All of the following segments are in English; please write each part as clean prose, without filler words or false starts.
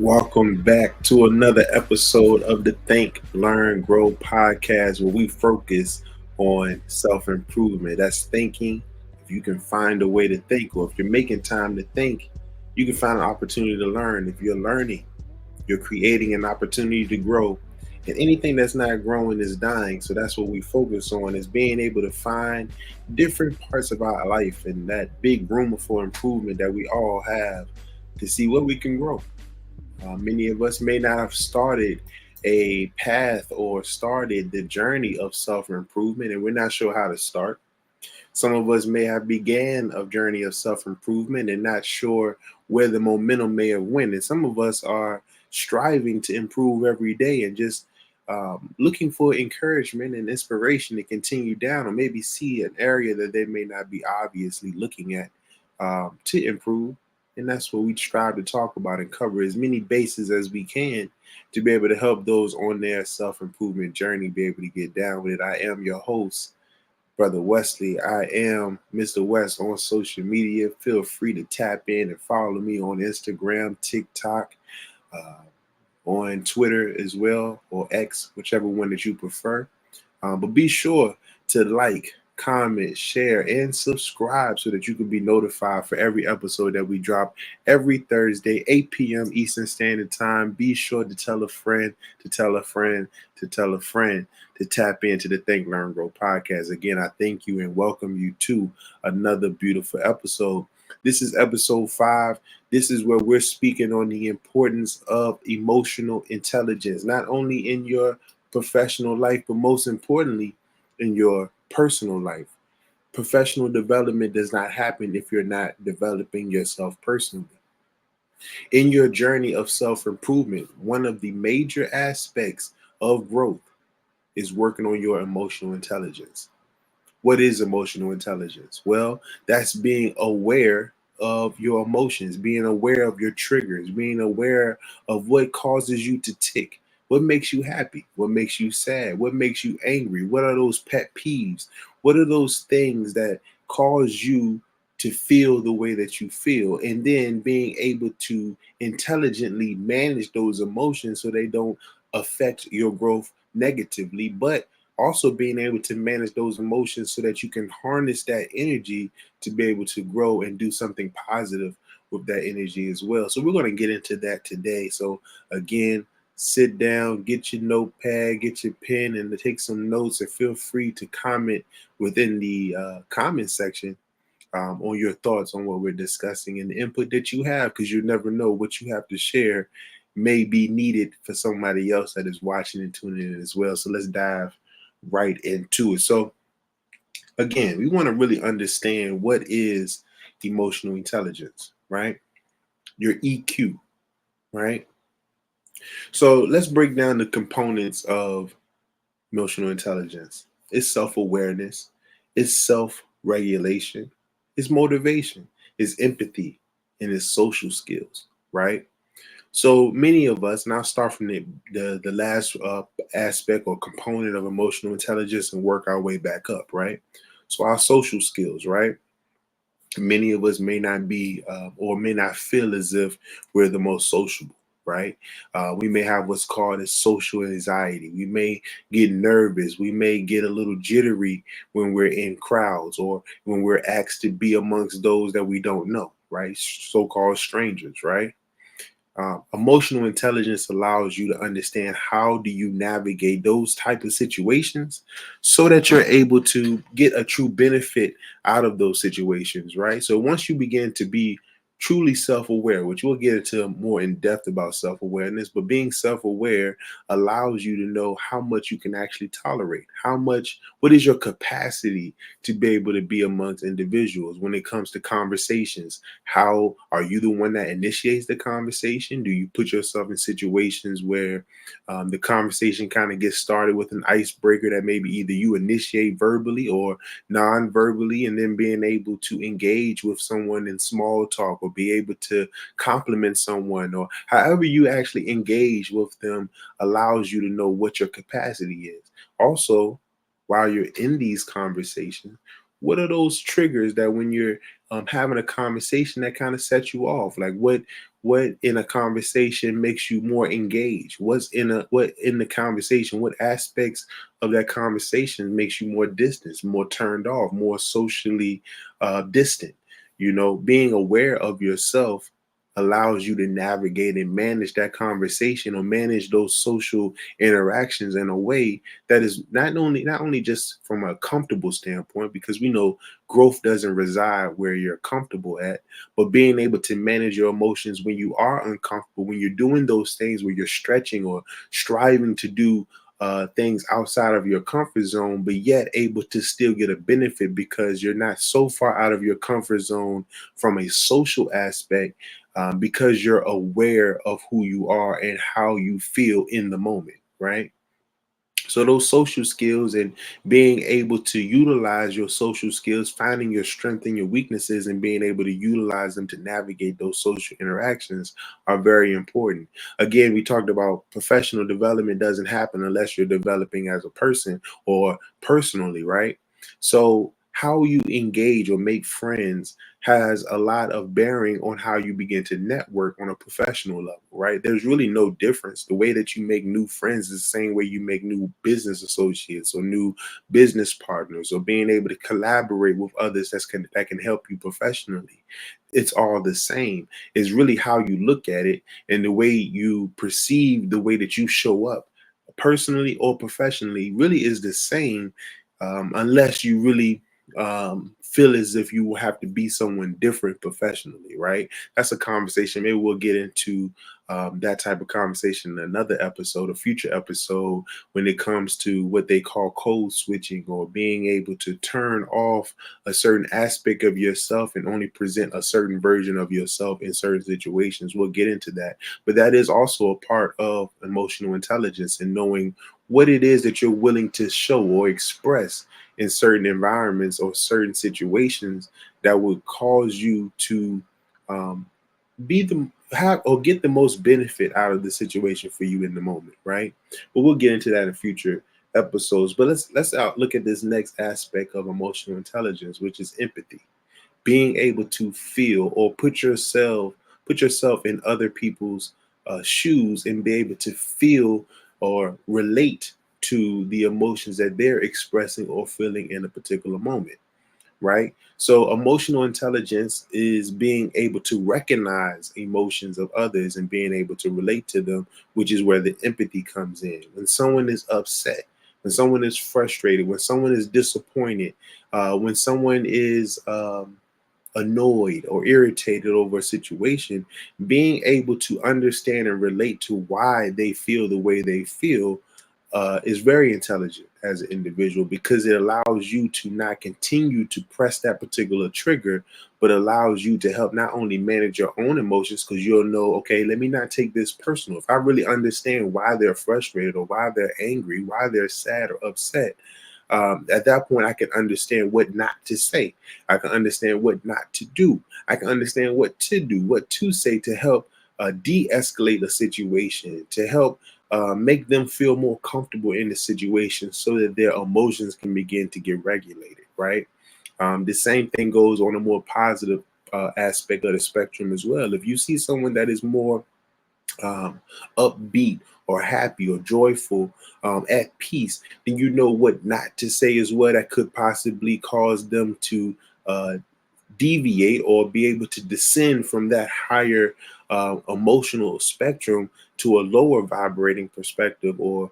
Welcome back to another episode of the Think, Learn, Grow podcast where we focus on self improvement. That's thinking. If you can find a way to think, or if you're making time to think, you can find an opportunity to learn. If you're learning, you're creating an opportunity to grow. And anything that's not growing is dying. So that's what we focus on is being able to find different parts of our life and that big room for improvement that we all have to see what we can grow. Many of us may not have started a path or started the journey of self improvement, and we're not sure how to start. Some of us may have began a journey of self improvement and not sure where the momentum may have went. And some of us are striving to improve every day and just looking for encouragement and inspiration to continue down, or maybe see an area that they may not be obviously looking at to improve. And that's what we strive to talk about and cover as many bases as we can to be able to help those on their self improvement journey be able to get down with it. I am your host, Brother Wesley. I am Mr. West on social media. Feel free to tap in and follow me on Instagram, TikTok, uh, on Twitter as well, or X, whichever one that you prefer. But be sure to like, comment, share, and subscribe so that you can be notified for every episode that we drop every Thursday, 8 p.m. Eastern Standard Time. Be sure to tell a friend, to tell a friend, to tell a friend to tap into the Think, Learn, Grow podcast. Again, I thank you and welcome you to another beautiful episode. This is episode 5. This is where we're speaking on the importance of emotional intelligence, not only in your professional life, but most importantly, in your personal life. Professional development does not happen if you're not developing yourself personally. In your journey of self improvement, one of the major aspects of growth is working on your emotional intelligence. What is emotional intelligence? Well, that's being aware of your emotions, being aware of your triggers, being aware of what causes you to tick, what makes you happy, what makes you sad, what makes you angry, what are those pet peeves, what are those things that cause you to feel the way that you feel, and then being able to intelligently manage those emotions so they don't affect your growth negatively, but also being able to manage those emotions so that you can harness that energy to be able to grow and do something positive with that energy as well. So we're going to get into that today. So again, sit down, get your notepad, get your pen, and take some notes. And feel free to comment within the comment section on your thoughts on what we're discussing and the input that you have, because you never know what you have to share may be needed for somebody else that is watching and tuning in as well. So let's dive right into it. So again, we want to really understand what is emotional intelligence, right? Your EQ, right? So let's break down the components of emotional intelligence. It's self-awareness, it's self-regulation, it's motivation, it's empathy, and it's social skills, right? So many of us, and I'll start from the last aspect or component of emotional intelligence and work our way back up, right? So our social skills, right? Many of us may not be or may not feel as if we're the most sociable, right? We may have what's called as social anxiety. We may get nervous. We may get a little jittery when we're in crowds or when we're asked to be amongst those that we don't know, right? So-called strangers, right? Emotional intelligence allows you to understand how do you navigate those type of situations so that you're able to get a true benefit out of those situations, right? So once you begin to be truly self-aware, which we'll get into more in depth about self-awareness, but being self-aware allows you to know how much you can actually tolerate, how much, what is your capacity to be able to be amongst individuals when it comes to conversations. How are you the one that initiates the conversation? Do you put yourself in situations where the conversation kind of gets started with an icebreaker that maybe either you initiate verbally or non-verbally, and then being able to engage with someone in small talk or be able to compliment someone, or however you actually engage with them allows you to know what your capacity is. Also, while you're in these conversations, what are those triggers that when you're having a conversation that kind of sets you off? Like What in a conversation makes you more engaged? What in the conversation? What aspects of that conversation makes you more distant, more turned off, more socially distant? Being aware of yourself allows you to navigate and manage that conversation or manage those social interactions in a way that is not only just from a comfortable standpoint, because we know growth doesn't reside where you're comfortable at, but being able to manage your emotions when you are uncomfortable, when you're doing those things where you're stretching or striving to do things outside of your comfort zone, but yet able to still get a benefit because you're not so far out of your comfort zone from a social aspect, because you're aware of who you are and how you feel in the moment, right? So those social skills and being able to utilize your social skills, finding your strength and your weaknesses and being able to utilize them to navigate those social interactions are very important. Again, we talked about professional development doesn't happen unless you're developing as a person or personally, right? So how you engage or make friends has a lot of bearing on how you begin to network on a professional level, right? There's really no difference. The way that you make new friends is the same way you make new business associates or new business partners or being able to collaborate with others that can help you professionally. It's all the same. It's really how you look at it and the way you perceive the way that you show up personally or professionally really is the same, unless you really feel as if you will have to be someone different professionally, right? That's a conversation. Maybe we'll get into that type of conversation in another episode, a future episode, when it comes to what they call code switching or being able to turn off a certain aspect of yourself and only present a certain version of yourself in certain situations. We'll get into that. But that is also a part of emotional intelligence and knowing what it is that you're willing to show or express in certain environments or certain situations that would cause you to um, be the have or get the most benefit out of the situation for you in the moment, right? But we'll get into that in future episodes. But let's look at this next aspect of emotional intelligence, which is empathy. Being able to feel or put yourself in other people's shoes and be able to feel or relate to the emotions that they're expressing or feeling in a particular moment, right? So emotional intelligence is being able to recognize emotions of others and being able to relate to them, which is where the empathy comes in. When someone is upset, when someone is frustrated, when someone is disappointed, when someone is annoyed or irritated over a situation, being able to understand and relate to why they feel the way they feel is very intelligent as an individual, because it allows you to not continue to press that particular trigger, but allows you to help not only manage your own emotions, because you'll know, okay, let me not take this personal. If I really understand why they're frustrated or why they're angry, why they're sad or upset, at that point, I can understand what not to say. I can understand what not to do. I can understand what to do, what to say to help de escalate the situation, to help make them feel more comfortable in the situation so that their emotions can begin to get regulated, right? The same thing goes on a more positive aspect of the spectrum as well. If you see someone that is more um, upbeat or happy or joyful, at peace, then you know what not to say as well that could possibly cause them to uh, deviate or be able to descend from that higher emotional spectrum to a lower vibrating perspective or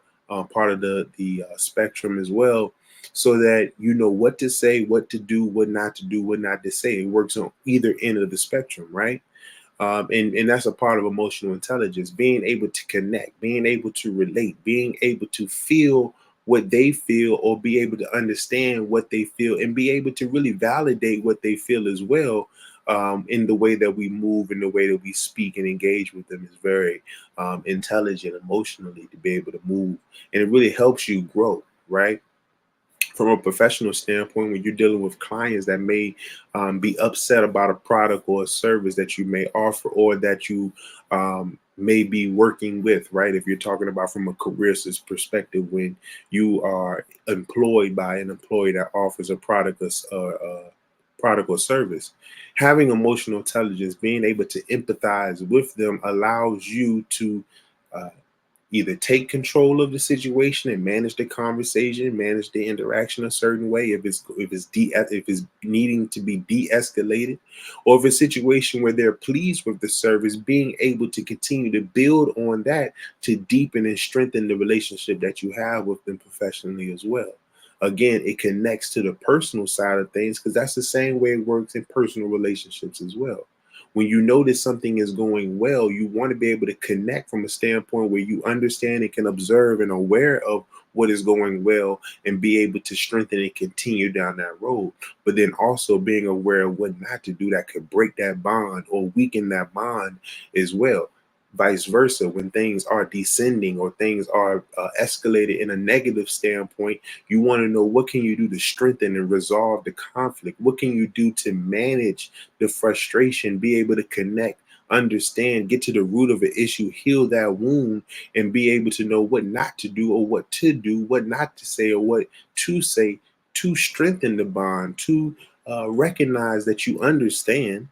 part of the spectrum as well, so that you know what to say, what to do, what not to say. It works on either end of the spectrum, right? And that's a part of emotional intelligence, being able to connect, being able to relate, being able to feel what they feel or be able to understand what they feel and be able to really validate what they feel as well. In the way that we move, in the way that we speak and engage with them is very intelligent emotionally to be able to move, and it really helps you grow, right? From a professional standpoint, when you're dealing with clients that may be upset about a product or a service that you may offer or that you may be working with, right? If you're talking about from a career perspective, when you are employed by an employee that offers a product or product or service. Having emotional intelligence, being able to empathize with them, allows you to uh, either take control of the situation and manage the conversation, manage the interaction a certain way if it's needing to be de-escalated, or if it's a situation where they're pleased with the service, being able to continue to build on that to deepen and strengthen the relationship that you have with them professionally as well. Again, it connects to the personal side of things because that's the same way it works in personal relationships as well. When you notice something is going well, you want to be able to connect from a standpoint where you understand and can observe and aware of what is going well and be able to strengthen and continue down that road. But then also being aware of what not to do that could break that bond or weaken that bond as well. Vice versa, when things are descending or things are escalated in a negative standpoint, you want to know what can you do to strengthen and resolve the conflict. What can you do to manage the frustration, be able to connect, understand, get to the root of an issue, heal that wound, and be able to know what not to do or what to do, what not to say or what to say to strengthen the bond, to recognize that you understand,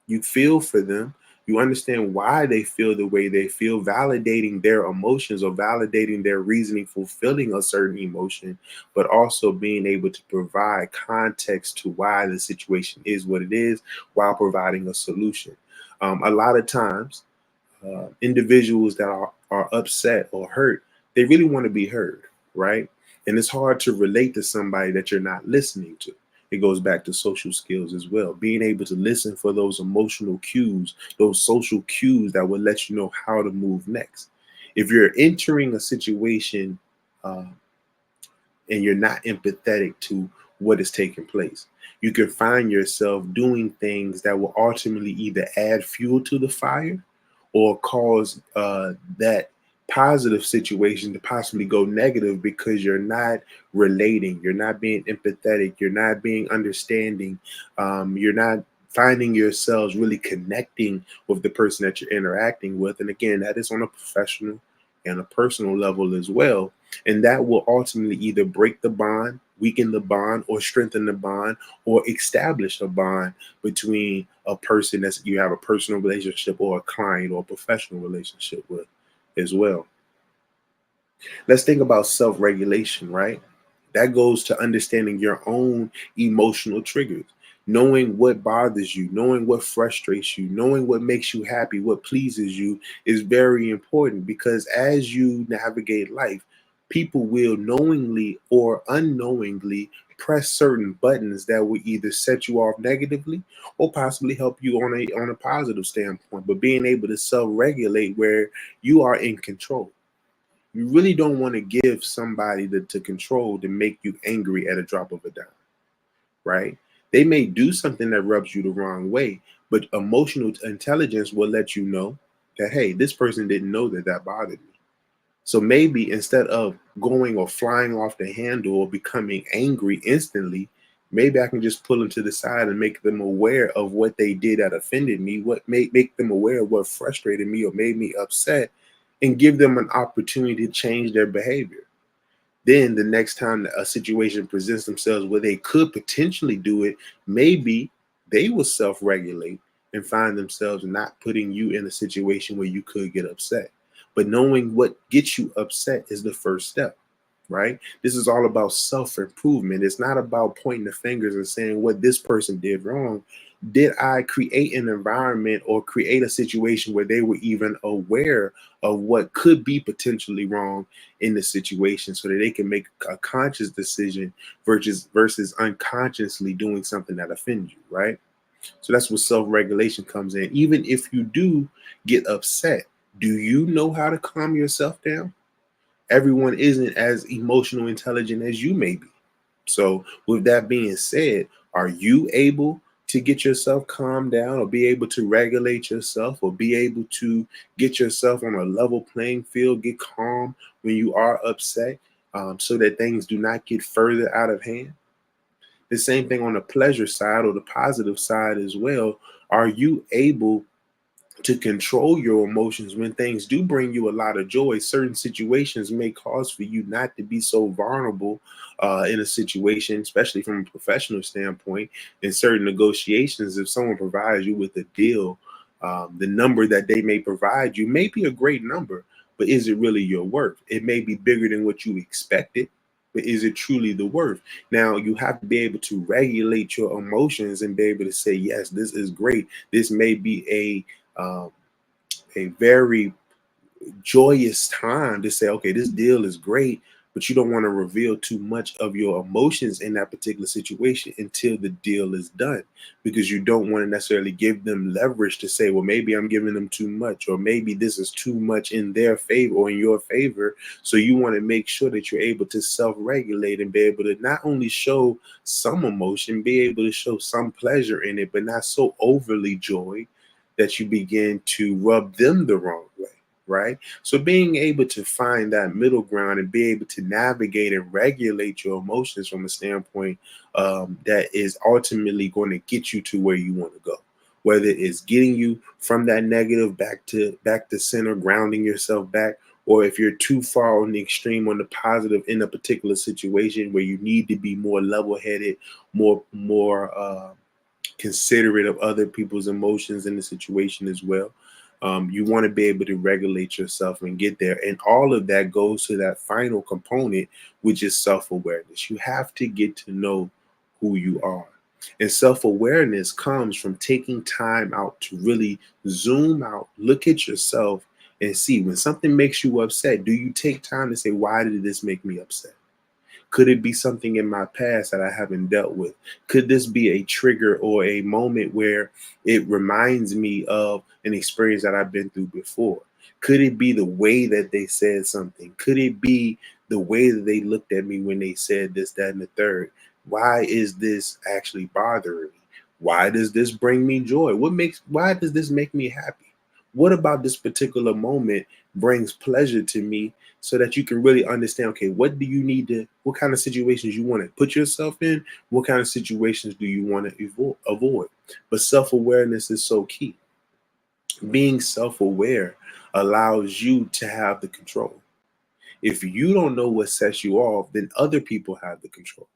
you feel for them, you understand why they feel the way they feel, validating their emotions or validating their reasoning for feeling a certain emotion, but also being able to provide context to why the situation is what it is while providing a solution. A lot of times, individuals that are upset or hurt, they really want to be heard, right? And it's hard to relate to somebody that you're not listening to. It goes back to social skills as well. Being able to listen for those emotional cues, those social cues that will let you know how to move next. If you're entering a situation uh, and you're not empathetic to what is taking place, you can find yourself doing things that will ultimately either add fuel to the fire or cause that positive situation to possibly go negative because you're not relating, you're not being empathetic, you're not being understanding, you're not finding yourselves really connecting with the person that you're interacting with. And again, that is on a professional and a personal level as well. And that will ultimately either break the bond, weaken the bond, or strengthen the bond, or establish a bond between a person that you have a personal relationship or a client or a professional relationship with as well. Let's think about self regulation, right? That goes to understanding your own emotional triggers, knowing what bothers you, knowing what frustrates you, knowing what makes you happy, what pleases you is very important because as you navigate life, people will knowingly or unknowingly press certain buttons that will either set you off negatively or possibly help you on a positive standpoint. But being able to self-regulate where you are in control, you really don't want to give somebody to control to make you angry at a drop of a dime, right? They may do something that rubs you the wrong way, but emotional intelligence will let you know that, hey, this person didn't know that that bothered me. So maybe instead of going or flying off the handle or becoming angry instantly, maybe I can just pull them to the side and make them aware of what they did that offended me, what made make them aware of what frustrated me or made me upset, and give them an opportunity to change their behavior. Then the next time a situation presents themselves where they could potentially do it, maybe they will self-regulate and find themselves not putting you in a situation where you could get upset. But knowing what gets you upset is the first step, right? This is all about self-improvement. It's not about pointing the fingers and saying what this person did wrong. Did I create an environment or create a situation where they were even aware of what could be potentially wrong in the situation so that they can make a conscious decision versus unconsciously doing something that offends you, right? So that's where self-regulation comes in. Even if you do get upset, do you know how to calm yourself down? Everyone isn't as emotional intelligent as you may be. So, with that being said, are you able to get yourself calmed down or be able to regulate yourself or be able to get yourself on a level playing field, get calm when you are upset so that things do not get further out of hand? The same thing on the pleasure side or the positive side as well. Are you able to control your emotions when things do bring you a lot of joy. Certain situations may cause for you not to be so vulnerable in a situation, especially from a professional standpoint. In certain negotiations, if someone provides you with a deal, the number that they may provide you may be a great number, but is it really your worth? It may be bigger than what you expected, but is it truly the worth? Now, you have to be able to regulate your emotions and be able to say, yes, this is great. This may be a very joyous time to say, okay, this deal is great, but you don't want to reveal too much of your emotions in that particular situation until the deal is done, because you don't want to necessarily give them leverage to say, well, maybe I'm giving them too much, or maybe this is too much in their favor or in your favor. So you want to make sure that you're able to self-regulate and be able to not only show some emotion, be able to show some pleasure in it, but not so overly joy that you begin to rub them the wrong way, right? So being able to find that middle ground and be able to navigate and regulate your emotions from a standpoint that is ultimately going to get you to where you want to go. Whether it's getting you from that negative back to center, grounding yourself back, or if you're too far on the extreme on the positive in a particular situation where you need to be more level-headed, more considerate of other people's emotions in the situation as well. You want to be able to regulate yourself and get there. And all of that goes to that final component, which is self awareness. You have to get to know who you are. And self awareness comes from taking time out to really zoom out, look at yourself, and see when something makes you upset. Do you take time to say, why did this make me upset? Could it be something in my past that I haven't dealt with? Could this be a trigger or a moment where it reminds me of an experience that I've been through before? Could it be the way that they said something? Could it be the way that they looked at me when they said this, that, and the third? Why is this actually bothering me? Why does this bring me joy? Why does this make me happy? What about this particular moment brings pleasure to me, so that you can really understand, okay, what do you need to, what kind of situations you want to put yourself in, what kind of situations do you want to avoid. But self-awareness is so key. Being self-aware allows you to have the control. If you don't know what sets you off, then other people have the control,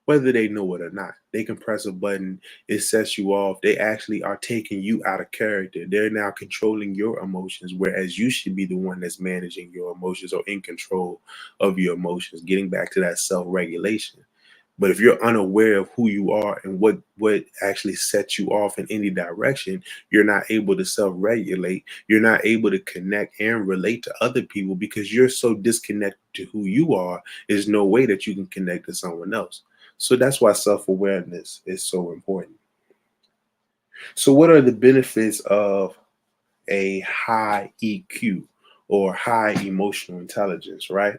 whether they know it or not. They can press a button, it sets you off. They actually are taking you out of character. They're now controlling your emotions, whereas you should be the one that's managing your emotions or in control of your emotions, getting back to that self regulation. But if you're unaware of who you are and what actually sets you off in any direction, you're not able to self-regulate. You're not able to connect and relate to other people because you're so disconnected to who you are. There's no way that you can connect to someone else. So that's why self-awareness is so important. So what are the benefits of a high EQ or high emotional intelligence, right?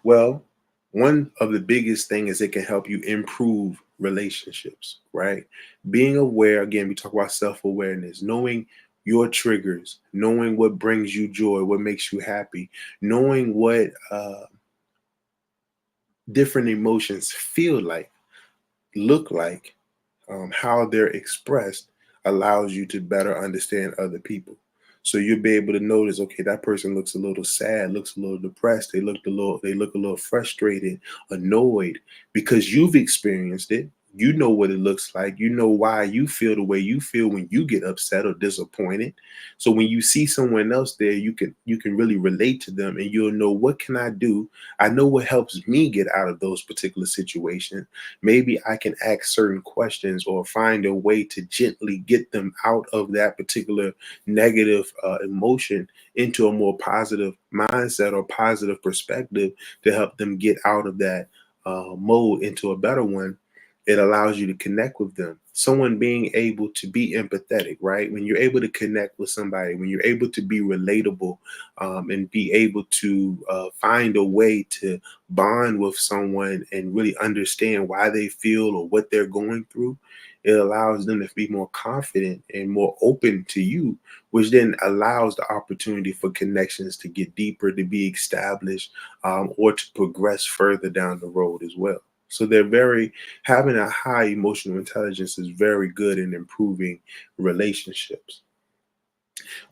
Well, one of the biggest thing is it can help you improve relationships, right? Being aware, again, we talk about self-awareness, knowing your triggers, knowing what brings you joy, what makes you happy, knowing what different emotions feel like, look like, how they're expressed allows you to better understand other people. So you'll be able to notice, okay, that person looks a little sad, looks a little depressed, they look a little frustrated, annoyed, because you've experienced it. You know what it looks like. You know why you feel the way you feel when you get upset or disappointed. So when you see someone else there, you can really relate to them and you'll know, what can I do? I know what helps me get out of those particular situations. Maybe I can ask certain questions or find a way to gently get them out of that particular negative emotion into a more positive mindset or positive perspective to help them get out of that mode into a better one. It allows you to connect with them. Someone being able to be empathetic, right? When you're able to connect with somebody, when you're able to be relatable, and be able to find a way to bond with someone and really understand why they feel or what they're going through, it allows them to be more confident and more open to you, which then allows the opportunity for connections to get deeper, to be established, or to progress further down the road as well. So they're very, having a high emotional intelligence is very good in improving relationships.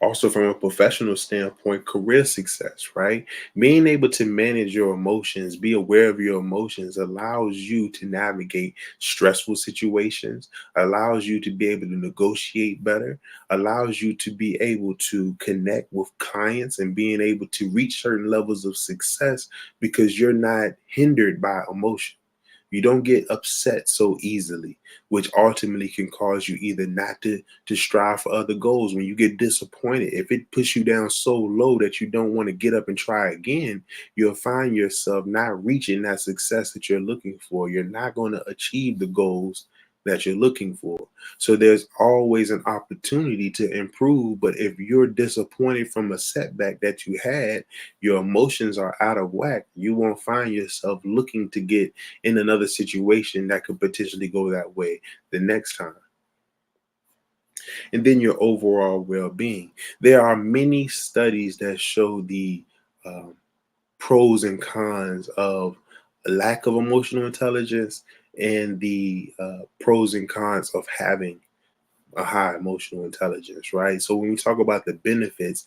Also, from a professional standpoint, career success, right? Being able to manage your emotions, be aware of your emotions, allows you to navigate stressful situations, allows you to be able to negotiate better, allows you to be able to connect with clients and being able to reach certain levels of success because you're not hindered by emotion. You don't get upset so easily, which ultimately can cause you either not to strive for other goals. When you get disappointed, if it puts you down so low that you don't want to get up and try again, you'll find yourself not reaching that success that you're looking for. You're not going to achieve the goals that you're looking for. So there's always an opportunity to improve. But if you're disappointed from a setback that you had, your emotions are out of whack, you won't find yourself looking to get in another situation that could potentially go that way the next time. And then your overall well-being. There are many studies that show the um, pros and cons of a lack of emotional intelligence and the pros and cons of having a high emotional intelligence, right? So when we talk about the benefits,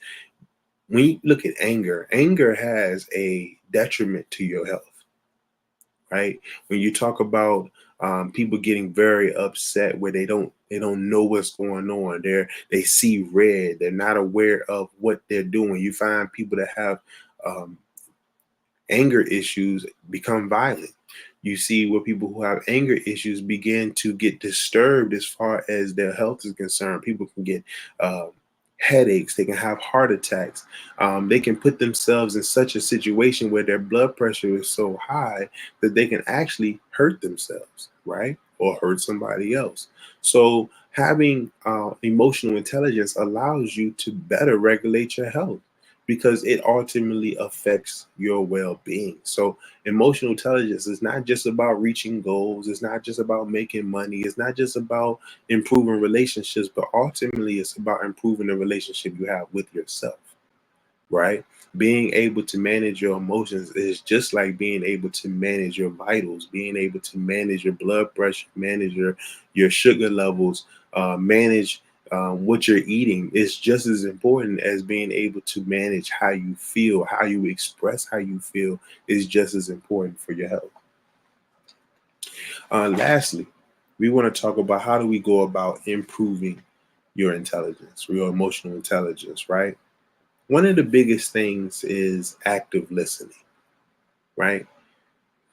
when you look at anger, anger has a detriment to your health, right? When you talk about people getting very upset where they don't know what's going on, they see red, they're not aware of what they're doing. You find people that have um, anger issues become violent. You see where people who have anger issues begin to get disturbed as far as their health is concerned. People can get um, headaches, they can have heart attacks, they can put themselves in such a situation where their blood pressure is so high that they can actually hurt themselves, right? Or hurt somebody else. So, having emotional intelligence allows you to better regulate your health because it ultimately affects your well-being. So emotional intelligence is not just about reaching goals, it's not just about making money, it's not just about improving relationships, but ultimately it's about improving the relationship you have with yourself, right? Being able to manage your emotions is just like being able to manage your vitals, being able to manage your blood pressure, manage your sugar levels, manage what you're eating is just as important as being able to manage how you feel, how you express how you feel is just as important for your health. Lastly, we want to talk about how do we go about improving your intelligence, your emotional intelligence, right? One of the biggest things is active listening, right?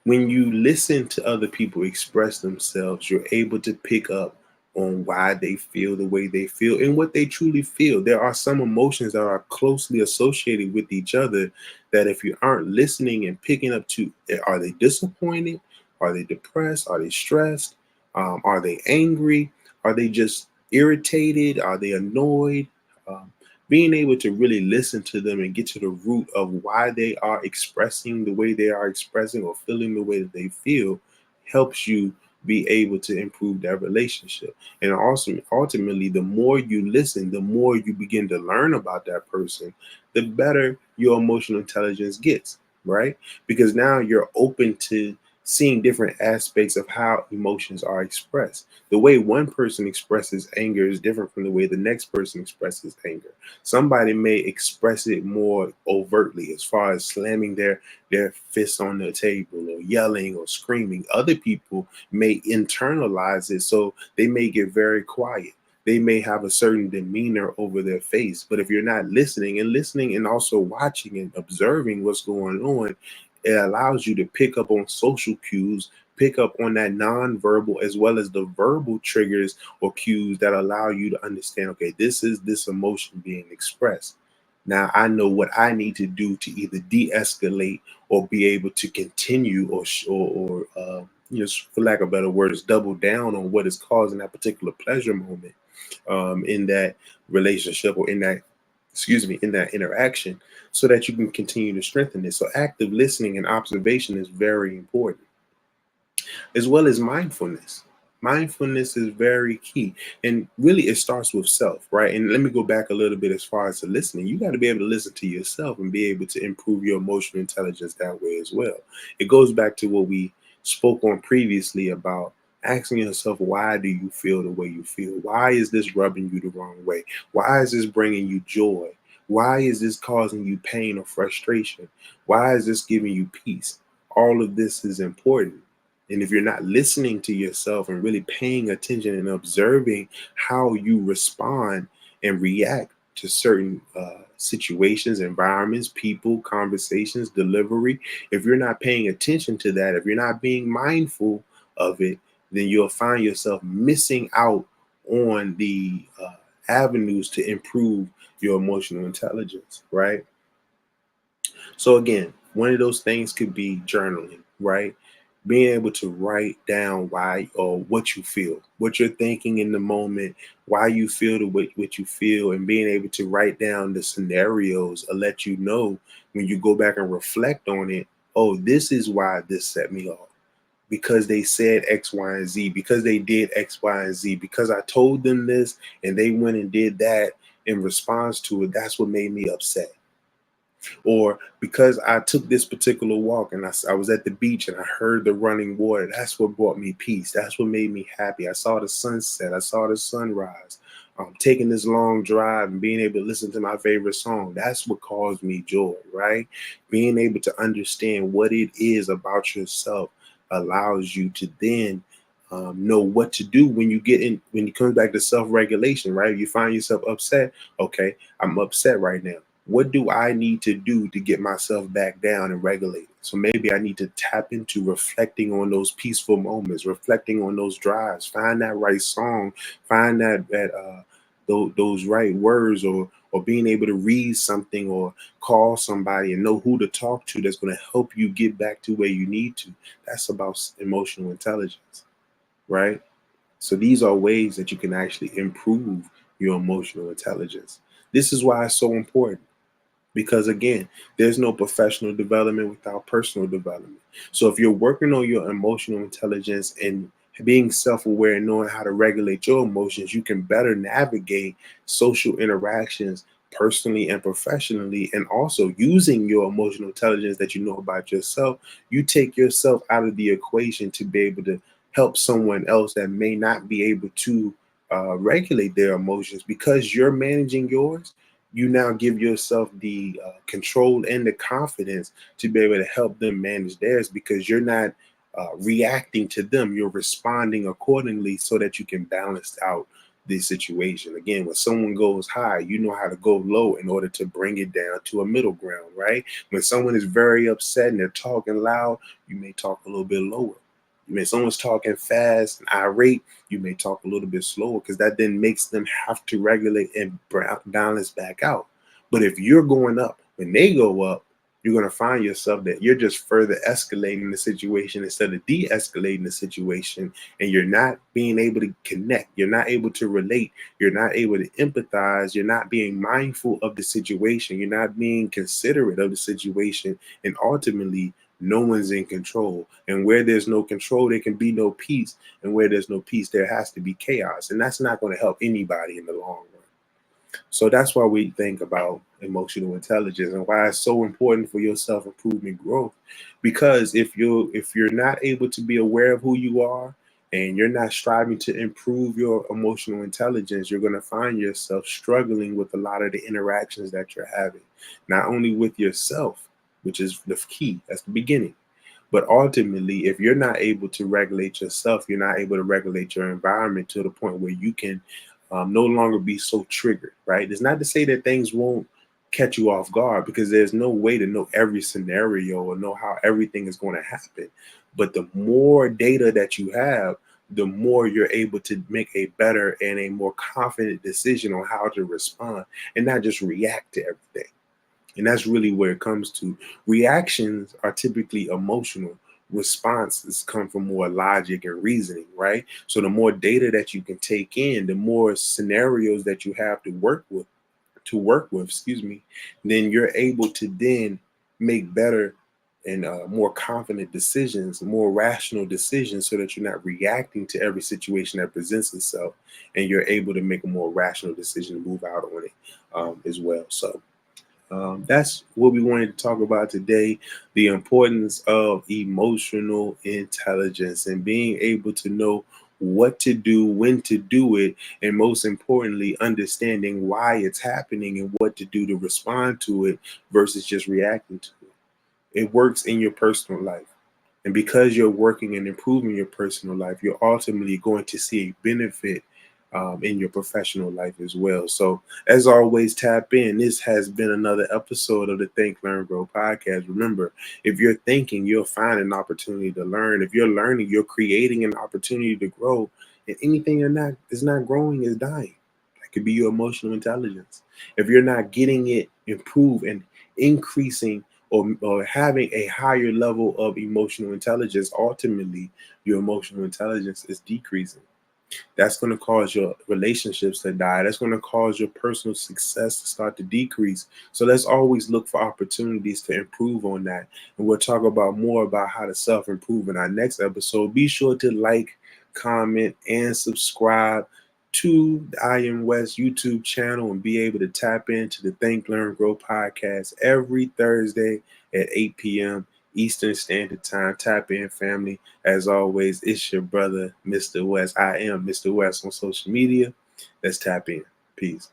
When you listen to other people express themselves, you're able to pick up on why they feel the way they feel and what they truly feel. There are some emotions that are closely associated with each other that if you aren't listening and picking up to, are they disappointed? Are they depressed? Are they stressed? Are they angry? Are they just irritated? Are they annoyed? Um, Being able to really listen to them and get to the root of why they are expressing the way they are expressing or feeling the way that they feel helps you be able to improve that relationship. And also, ultimately, the more you listen, the more you begin to learn about that person, the better your emotional intelligence gets, right? Because now you're open to seeing different aspects of how emotions are expressed. The way one person expresses anger is different from the way the next person expresses anger. Somebody may express it more overtly as far as slamming their fists on the table or yelling or screaming. Other people may internalize it, so they may get very quiet. They may have a certain demeanor over their face. But if you're not listening and also watching and observing what's going on, it allows you to pick up on social cues, pick up on that nonverbal as well as the verbal triggers or cues that allow you to understand, okay, this is this emotion being expressed. Now I know what I need to do to either de-escalate or be able to continue or for lack of better words, double down on what is causing that particular pleasure moment in that relationship or in that, excuse me, in that interaction, so that you can continue to strengthen it. So active listening and observation is very important, as well as mindfulness. Mindfulness is very key. And really, it starts with self, right? And let me go back a little bit as far as the listening. You got to be able to listen to yourself and be able to improve your emotional intelligence that way as well. It goes back to what we spoke on previously about Asking yourself, why do you feel the way you feel? Why is this rubbing you the wrong way? Why is this bringing you joy? Why is this causing you pain or frustration? Why is this giving you peace? All of this is important. And if you're not listening to yourself and really paying attention and observing how you respond and react to certain situations, environments, people, conversations, delivery, if you're not paying attention to that, if you're not being mindful of it, then you'll find yourself missing out on the avenues to improve your emotional intelligence, right? So again, one of those things could be journaling, right? Being able to write down why or what you feel, what you're thinking in the moment, why you feel the way what you feel, and being able to write down the scenarios or let you know when you go back and reflect on it. Oh, this is why this set me off because they said X, Y, and Z, because they did X, Y, and Z, because I told them this and they went and did that in response to it. That's what made me upset. Or because I took this particular walk and I was at the beach and I heard the running water. That's what brought me peace. That's what made me happy. I saw the sunset. I saw the sunrise. Taking this long drive and being able to listen to my favorite song. That's what caused me joy, right? Being able to understand what it is about yourself allows you to then know what to do when you get in, when you come back to self-regulation, right? You find yourself upset. Okay, I'm upset right now. What do I need to do to get myself back down and regulated? So maybe I need to tap into reflecting on those peaceful moments, reflecting on those drives, find that right song, find those right words, or being able to read something or call somebody and know who to talk to that's going to help you get back to where you need to. That's about emotional intelligence, right? So these are ways that you can actually improve your emotional intelligence. This is why it's so important because again, there's no professional development without personal development. So if you're working on your emotional intelligence and being self-aware and knowing how to regulate your emotions, you can better navigate social interactions personally and professionally. And also using your emotional intelligence that you know about yourself, you take yourself out of the equation to be able to help someone else that may not be able to regulate their emotions because you're managing yours. You now give yourself the control and the confidence to be able to help them manage theirs because you're not reacting to them. You're responding accordingly so that you can balance out the situation. Again, when someone goes high, you know how to go low in order to bring it down to a middle ground, right? When someone is very upset and they're talking loud, you may talk a little bit lower. When someone's talking fast and irate, you may talk a little bit slower because that then makes them have to regulate and balance back out. But if you're going up when they go up, you're going to find yourself that you're just further escalating the situation instead of de-escalating the situation, and you're not being able to connect, you're not able to relate, you're not able to empathize, you're not being mindful of the situation, you're not being considerate of the situation, and ultimately no one's in control. And where there's no control, there can be no peace. And where there's no peace, there has to be chaos. And that's not going to help anybody in the long run. So that's why we think about emotional intelligence and why it's so important for your self-improvement growth. Because if you're not able to be aware of who you are and you're not striving to improve your emotional intelligence, you're going to find yourself struggling with a lot of the interactions that you're having, not only with yourself, which is the key, that's the beginning. But ultimately, if you're not able to regulate yourself, you're not able to regulate your environment to the point where you can no longer be so triggered, right? It's not to say that things won't catch you off guard because there's no way to know every scenario or know how everything is going to happen. But the more data that you have, the more you're able to make a better and a more confident decision on how to respond and not just react to everything. And that's really where it comes to. Reactions are typically emotional. Responses come from more logic and reasoning, right? So the more data that you can take in, the more scenarios that you have to work with, excuse me, then you're able to then make better and more confident decisions, more rational decisions, so that you're not reacting to every situation that presents itself, and you're able to make a more rational decision to move out on it as well. So That's what we wanted to talk about today, the importance of emotional intelligence and being able to know what to do, when to do it, and most importantly, understanding why it's happening and what to do to respond to it versus just reacting to it. It works in your personal life. And because you're working and improving your personal life, you're ultimately going to see a benefit in your professional life as well. So, as always, tap in. This has been another episode of the Think, Learn, Grow podcast. Remember, if you're thinking, you'll find an opportunity to learn. If you're learning, you're creating an opportunity to grow. And anything is not growing is dying. That could be your emotional intelligence. If you're not getting it improved and increasing or having a higher level of emotional intelligence, ultimately your emotional intelligence is decreasing. That's going to cause your relationships to die. That's going to cause your personal success to start to decrease. So let's always look for opportunities to improve on that. And we'll talk about more about how to self-improve in our next episode. Be sure to like, comment, and subscribe to the I Am West YouTube channel and be able to tap into the Think, Learn, Grow podcast every Thursday at 8 p.m. Eastern Standard Time. Tap in, family. As always, it's your brother, Mr. West. I am Mr. West on social media. Let's tap in. Peace.